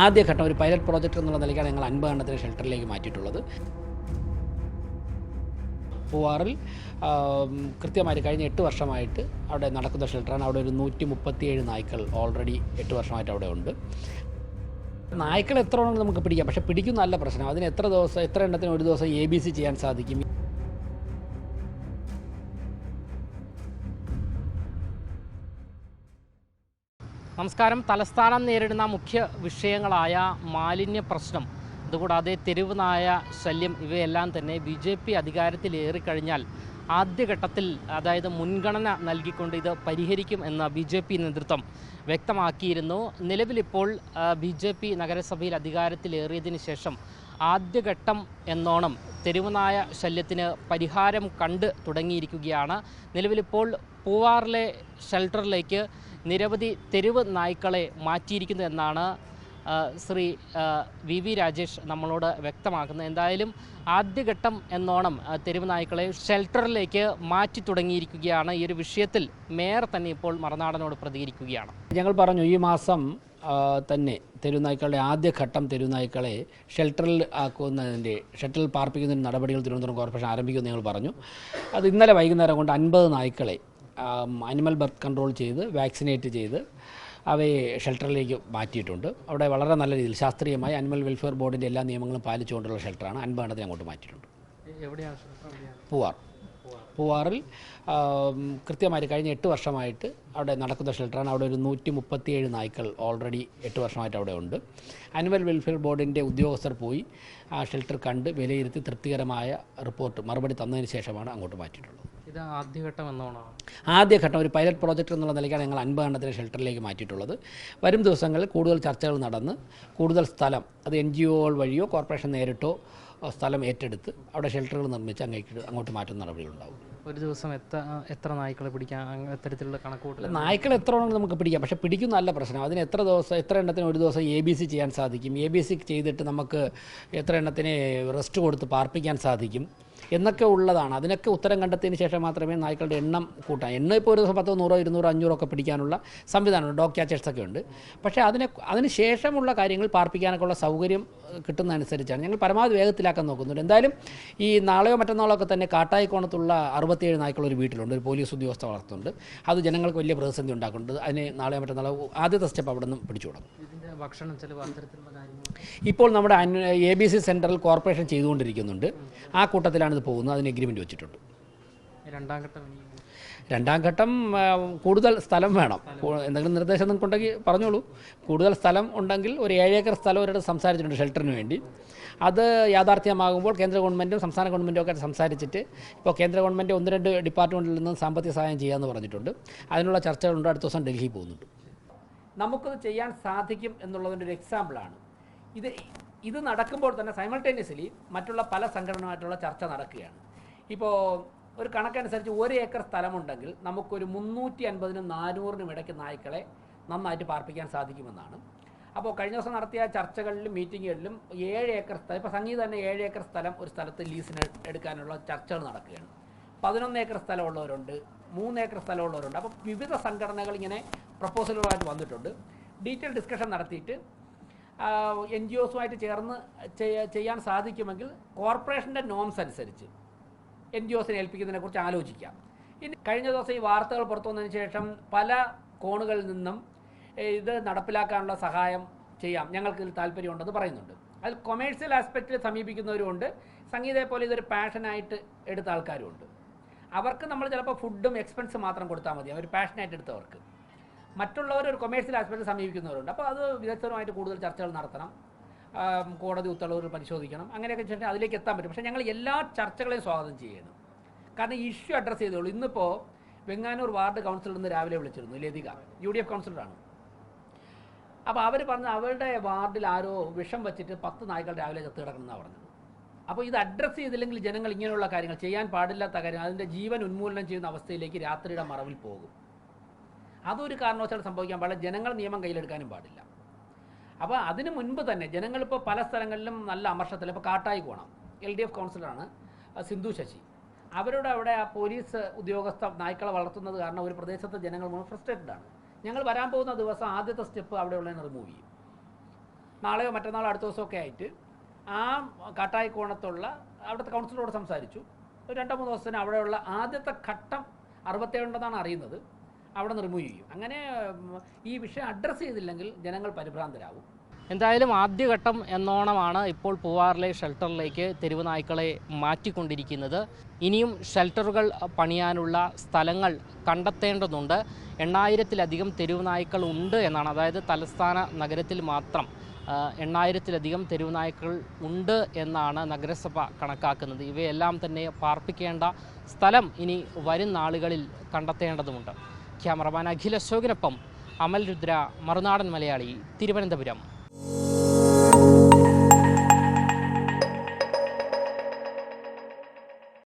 ആദ്യഘട്ടം ഒരു pilot project എന്നുള്ള നിലയ്ക്കാണ് ഞങ്ങൾ 50 എണ്ണത്തിന് ഷെൽട്ടറിലേക്ക് മാറ്റിയിട്ടുള്ളത്. പൂവാറിൽ കൃത്യമായിട്ട് കഴിഞ്ഞ 8 വർഷമായിട്ട് അവിടെ നടക്കുന്ന ഷെൽട്ടറാണ്. അവിടെ ഒരു 137 നായ്ക്കൾ ഓൾറെഡി 8 വർഷമായിട്ട് അവിടെ ഉണ്ട്. നായ്ക്കൾ എത്ര ഉണ്ടെന്ന് നമുക്ക് പിടിക്കാം, പക്ഷേ പിടിക്കുന്നതല്ല പ്രശ്നം. അതിന് എത്ര എണ്ണത്തിന് ഒരു ദിവസം ABC ചെയ്യാൻ സാധിക്കും. നമസ്കാരം. തലസ്ഥാനം നേരിടുന്ന മുഖ്യ വിഷയങ്ങളായ മാലിന്യ പ്രശ്നം, അതുകൂടാതെ തെരുവ് നായ ശല്യം, ഇവയെല്ലാം തന്നെ BJP അധികാരത്തിലേറിക്കഴിഞ്ഞാൽ ആദ്യഘട്ടത്തിൽ, അതായത് മുൻഗണന നൽകിക്കൊണ്ട് ഇത് പരിഹരിക്കും എന്ന BJP നേതൃത്വം വ്യക്തമാക്കിയിരുന്നു. നിലവിലിപ്പോൾ BJP നഗരസഭയിൽ അധികാരത്തിലേറിയതിന് ശേഷം ആദ്യഘട്ടം എന്നോണം തെരുവുനായ ശല്യത്തിന് പരിഹാരം കണ്ട് തുടങ്ങിയിരിക്കുകയാണ്. നിലവിലിപ്പോൾ പൂവാറിലെ ഷെൽട്ടറിലേക്ക് നിരവധി തെരുവ് നായ്ക്കളെ മാറ്റിയിരിക്കുന്നു എന്നാണ് ശ്രീ VV രാജേഷ് നമ്മളോട് വ്യക്തമാക്കുന്നത്. എന്തായാലും ആദ്യഘട്ടം എന്നോണം തെരുവ് നായ്ക്കളെ ഷെൽട്ടറിലേക്ക് മാറ്റി തുടങ്ങിയിരിക്കുകയാണ്. ഈ ഒരു വിഷയത്തിൽ മേയർ തന്നെ ഇപ്പോൾ മറുനാടനോട് പ്രതികരിക്കുകയാണ്. ഞങ്ങൾ പറഞ്ഞു, ഈ മാസം തന്നെ തെരുവുനായ്ക്കളുടെ ആദ്യഘട്ടം തെരുവുനായ്ക്കളെ ഷെൽട്ടറിൽ ഷെൽട്ടറിൽ പാർപ്പിക്കുന്നതിന് നടപടികൾ തിരുവനന്തപുരം കോർപ്പറേഷൻ ആരംഭിക്കുമെന്ന് ഞങ്ങൾ പറഞ്ഞു. അത് ഇന്നലെ വൈകുന്നേരം കൊണ്ട് 50 നായ്ക്കളെ അനിമൽ ബർത്ത് കൺട്രോൾ ചെയ്ത് വാക്സിനേറ്റ് ചെയ്ത് അവയെ ഷെൽട്ടറിലേക്ക് മാറ്റിയിട്ടുണ്ട്. അവിടെ വളരെ നല്ല രീതിയിൽ ശാസ്ത്രീയമായി അനിമൽ വെൽഫെയർ ബോർഡിൻ്റെ എല്ലാ നിയമങ്ങളും പാലിച്ചുകൊണ്ടുള്ള ഷെൽട്ടറാണ്. 50 എണ്ണത്തിന് അങ്ങോട്ട് മാറ്റിയിട്ടുണ്ട്. പൂവാറിൽ കൃത്യമായിട്ട് കഴിഞ്ഞ 8 വർഷമായിട്ട് അവിടെ നടക്കുന്ന ഷെൽട്ടറാണ്. അവിടെ ഒരു 137 നായ്ക്കൾ ഓൾറെഡി 8 വർഷമായിട്ട് അവിടെ ഉണ്ട്. അനിമൽ വെൽഫെയർ ബോർഡിൻ്റെ ഉദ്യോഗസ്ഥർ പോയി ആ ഷെൽട്ടർ കണ്ട് വിലയിരുത്തി തൃപ്തികരമായ മറുപടി തന്നതിന് ശേഷമാണ് അങ്ങോട്ട് മാറ്റിയിട്ടുള്ളത്. ഇത് ആദ്യഘട്ടം ഒരു പൈലറ്റ് പ്രോജക്റ്റ് എന്നുള്ള നിലയ്ക്കാണ് ഞങ്ങൾ 50 എണ്ണത്തിന് ഷെൽട്ടറിലേക്ക് മാറ്റിയിട്ടുള്ളത്. വരും ദിവസങ്ങളിൽ കൂടുതൽ ചർച്ചകൾ നടന്ന് കൂടുതൽ സ്ഥലം, അത് NGOകൾ വഴിയോ കോർപ്പറേഷൻ നേരിട്ടോ സ്ഥലം ഏറ്റെടുത്ത് അവിടെ ഷെൽട്ടറുകൾ നിർമ്മിച്ച് അങ്ങോട്ട് മാറ്റുന്ന നടപടികളുണ്ടാവും. ഒരു ദിവസം എത്ര നായ്ക്കളെ പിടിക്കാൻ അത്തരത്തിലുള്ള കണക്കുകൂട്ടൽ? നായ്ക്കൾ എത്ര ഉണ്ടെന്ന് നമുക്ക് പിടിക്കാം, പക്ഷേ പിടിക്കുന്നതല്ല പ്രശ്നം. അതിന് എത്ര എണ്ണത്തിന് ഒരു ദിവസം ABC ചെയ്യാൻ സാധിക്കും, ABC ചെയ്തിട്ട് നമുക്ക് എത്ര എണ്ണത്തിന് റെസ്റ്റ് കൊടുത്ത് പാർപ്പിക്കാൻ സാധിക്കും എന്നൊക്കെ ഉള്ളതാണ്. അതിനൊക്കെ ഉത്തരം കണ്ടെത്തിയതിന് ശേഷം മാത്രമേ നായ്ക്കളുടെ എണ്ണം കൂട്ടാൻ. ഇപ്പോൾ ഒരു ദിവസം 10, 100, 200, 500 ഒക്കെ പിടിക്കാനുള്ള സംവിധാനമുണ്ട്, ഡോഗ് ക്യാച്ചേഴ്സൊക്കെ ഉണ്ട്. പക്ഷേ അതിന് ശേഷമുള്ള കാര്യങ്ങൾ പാർപ്പിക്കാനൊക്കെ ഉള്ള സൗകര്യം കിട്ടുന്നതനുസരിച്ചാണ് ഞങ്ങൾ പരമാവധി വേഗത്തിലാക്കാൻ നോക്കുന്നുണ്ട്. എന്തായാലും ഈ നാളെയോ മറ്റന്നാളോ ഒക്കെ തന്നെ കാട്ടായിക്കോണത്തുള്ള 67 നായ്ക്കളൊരു വീട്ടിലുണ്ട്, ഒരു പോലീസ് ഉദ്യോഗസ്ഥ വളർത്തുന്നുണ്ട്. അത് ജനങ്ങൾക്ക് വലിയ പ്രതിസന്ധി ഉണ്ടാക്കുന്നുണ്ട്. അതിന് നാളെയോ മറ്റന്നാളോ ആദ്യത്തെ സ്റ്റെപ്പ് അവിടെ നിന്ന് പിടിച്ചു തുടങ്ങും. ഭക്ഷണം ചെലവ് അത്തരത്തിലുള്ള കാര്യങ്ങൾ ഇപ്പോൾ നമ്മുടെ ABC സെൻട്രൽ കോർപ്പറേഷൻ ചെയ്തുകൊണ്ടിരിക്കുന്നുണ്ട്. ആ കൂട്ടത്തിലാണ് ഇത് പോകുന്നത്. അതിന് എഗ്രിമെൻറ്റ് വെച്ചിട്ടുണ്ട്. രണ്ടാം ഘട്ടം കൂടുതൽ സ്ഥലം വേണം. എന്തെങ്കിലും നിർദ്ദേശം നിങ്ങൾക്കുണ്ടെങ്കിൽ പറഞ്ഞോളൂ. കൂടുതൽ സ്ഥലം ഉണ്ടെങ്കിൽ ഒരു 7 ഏക്കർ സ്ഥലം ഒരിടത്ത് സംസാരിച്ചിട്ടുണ്ട് ഷെൽട്ടറിന് വേണ്ടി. അത് യാഥാർത്ഥ്യമാകുമ്പോൾ കേന്ദ്ര ഗവൺമെൻറ്റും സംസ്ഥാന ഗവൺമെൻറ്റും ഒക്കെ സംസാരിച്ചിട്ട് ഇപ്പോൾ കേന്ദ്ര ഗവൺമെൻറ് 1-2 ഡിപ്പാർട്ട്മെൻറ്റിൽ നിന്ന് സാമ്പത്തിക സഹായം ചെയ്യാമെന്ന് പറഞ്ഞിട്ടുണ്ട്. അതിനുള്ള ചർച്ചകളുണ്ട്. അടുത്ത ദിവസം ഡൽഹി പോകുന്നുണ്ട്. നമുക്കത് ചെയ്യാൻ സാധിക്കും എന്നുള്ളതിൻ്റെ ഒരു എക്സാമ്പിളാണ് ഇത് നടക്കുമ്പോൾ തന്നെ സൈമൾട്ടേനിയസ്ലി മറ്റുള്ള പല സംഘടനയുമായിട്ടുള്ള ചർച്ച നടക്കുകയാണ്. ഇപ്പോൾ ഒരു കണക്കനുസരിച്ച് 1 ഏക്കർ സ്ഥലമുണ്ടെങ്കിൽ നമുക്കൊരു 350-നും 400-നും ഇടയ്ക്ക് നായ്ക്കളെ നന്നായിട്ട് പാർപ്പിക്കാൻ സാധിക്കുമെന്നാണ്. അപ്പോൾ കഴിഞ്ഞ ദിവസം നടത്തിയ ചർച്ചകളിലും മീറ്റിങ്ങുകളിലും 7 ഏക്കർ സ്ഥലം, ഇപ്പോൾ സംഗീത തന്നെ 7 ഏക്കർ സ്ഥലം ഒരു സ്ഥലത്ത് ലീസിന് എടുക്കാനുള്ള ചർച്ചകൾ നടക്കുകയാണ്. 11 ഏക്കർ സ്ഥലമുള്ളവരുണ്ട്, 3 ഏക്കർ സ്ഥലമുള്ളവരുണ്ട്. അപ്പോൾ വിവിധ സംഘടനകൾ ഇങ്ങനെ പ്രപ്പോസലുകളായിട്ട് വന്നിട്ടുണ്ട്. ഡീറ്റെയിൽ ഡിസ്കഷൻ നടത്തിയിട്ട് NGOസുമായിട്ട് ചേർന്ന് ചെയ്യാൻ സാധിക്കുമെങ്കിൽ കോർപ്പറേഷൻ്റെ നോംസ് അനുസരിച്ച് NGOസിനെ ഏൽപ്പിക്കുന്നതിനെക്കുറിച്ച് ആലോചിക്കാം. ഇനി കഴിഞ്ഞ ദിവസം ഈ വാർത്തകൾ പുറത്തു വന്നതിന് ശേഷം പല കോണുകളിൽ നിന്നും ഇത് നടപ്പിലാക്കാനുള്ള സഹായം ചെയ്യാം, ഞങ്ങൾക്ക് ഇതിൽ താല്പര്യമുണ്ടെന്ന് പറയുന്നുണ്ട്. അതിൽ കൊമേഴ്സ്യൽ ആസ്പെക്റ്റിൽ സമീപിക്കുന്നവരുമുണ്ട്. സംഗീതയെ പോലെ ഇതൊരു പാഷനായിട്ട് എടുത്ത ആൾക്കാരുമുണ്ട്. അവർക്ക് നമ്മൾ ചിലപ്പോൾ ഫുഡും എക്സ്പെൻസ് മാത്രം കൊടുത്താൽ മതി, അവർ പാഷനായിട്ട് എടുത്തവർക്ക്. മറ്റുള്ളവർ ഒരു കൊമേഴ്സ്യൽ ആസ്പെക്റ്റിൽ സമീപിക്കുന്നവരുണ്ട്. അപ്പോൾ അത് വിദഗ്ധരുമായിട്ട് കൂടുതൽ ചർച്ചകൾ നടത്തണം, കോടതി ഉത്തരവുകൾ പരിശോധിക്കണം, അങ്ങനെയൊക്കെ വെച്ചിട്ട് അതിലേക്ക് എത്താൻ പറ്റും. പക്ഷേ ഞങ്ങൾ എല്ലാ ചർച്ചകളെയും സ്വാഗതം ചെയ്യുന്നു. കാരണം ഇഷ്യൂ അഡ്രസ്സ് ചെയ്തോളൂ. ഇന്നിപ്പോൾ വെങ്ങാനൂർ വാർഡ് കൗൺസിലറിൽ നിന്ന് രാവിലെ വിളിച്ചിരുന്നു, ലതിക UDF കൗൺസിലറാണ്. അപ്പോൾ അവർ പറഞ്ഞത് അവരുടെ വാർഡിൽ ആരോ വിഷം വെച്ചിട്ട് 10 നായ്ക്കൾ രാവിലെ ചത്ത് കിടക്കണമെന്നാണ് പറഞ്ഞത്. അപ്പോൾ ഇത് അഡ്രസ്സ് ചെയ്തില്ലെങ്കിൽ ജനങ്ങൾ ഇങ്ങനെയുള്ള കാര്യങ്ങൾ ചെയ്യാൻ പാടില്ലാത്ത കാര്യം, അതിൻ്റെ ജീവൻ ഉന്മൂലനം ചെയ്യുന്ന അവസ്ഥയിലേക്ക് രാത്രിയുടെ മറവിൽ പോകും. അതൊരു കാരണവശാലും സംഭവിക്കാൻ പാടില്ല. ജനങ്ങൾ നിയമം കയ്യിലെടുക്കാനും പാടില്ല. അപ്പോൾ അതിന് മുൻപ് തന്നെ ജനങ്ങളിപ്പോൾ പല സ്ഥലങ്ങളിലും നല്ല അമർഷത്തിൽ, ഇപ്പോൾ കാട്ടായിക്കോണം LDF കൗൺസിലറാണ് സിന്ധു ശശി, അവരുടെ അവിടെ ആ പോലീസ് ഉദ്യോഗസ്ഥ നായ്ക്കളെ വളർത്തുന്നത് കാരണം ഒരു പ്രദേശത്തെ ജനങ്ങൾ മുഴുവൻ ഫ്രസ്ട്രേറ്റഡ് ആണ്. ഞങ്ങൾ വരാൻ പോകുന്ന ദിവസം ആദ്യത്തെ സ്റ്റെപ്പ് അവിടെയുള്ളതിനെ റിമൂവ് ചെയ്യും. നാളെയോ മറ്റന്നാളോ അടുത്ത ദിവസമൊക്കെ ആയിട്ട് ആ കാട്ടായിക്കോണത്തുള്ള അവിടുത്തെ കൗൺസിലറോട് സംസാരിച്ചു. ഒരു 2-3 ദിവസത്തിന് അവിടെയുള്ള ആദ്യത്തെ ഘട്ടം 67 ഉണ്ടെന്നാണ് അറിയുന്നത്, അവിടെ റിമൂവ് ചെയ്യും. അങ്ങനെ ഈ വിഷയം അഡ്രസ്സ് ചെയ്തില്ലെങ്കിൽ ജനങ്ങൾ പരിഭ്രാന്തരാകും. എന്തായാലും ആദ്യഘട്ടം എന്നോണമാണ് ഇപ്പോൾ പൂവാറിലെ ഷെൽട്ടറിലേക്ക് തെരുവ് നായ്ക്കളെ മാറ്റിക്കൊണ്ടിരിക്കുന്നത്. ഇനിയും ഷെൽട്ടറുകൾ പണിയാനുള്ള സ്ഥലങ്ങൾ കണ്ടെത്തേണ്ടതുണ്ട്. 8000-ലധികം തെരുവ് നായ്ക്കൾ ഉണ്ട് എന്നാണ്, അതായത് തലസ്ഥാന നഗരത്തിൽ മാത്രം 8000-ലധികം തെരുവ് നായ്ക്കൾ ഉണ്ട് എന്നാണ് നഗരസഭ കണക്കാക്കുന്നത്. ഇവയെല്ലാം തന്നെ പാർപ്പിക്കേണ്ട സ്ഥലം ഇനി വരും നാളുകളിൽ കണ്ടെത്തേണ്ടതുമുണ്ട്. ക്യാമറമാൻ അഖിൽ അശോകിനൊപ്പം അമൽ രുദ്ര, മറുനാടൻ മലയാളി, തിരുവനന്തപുരം.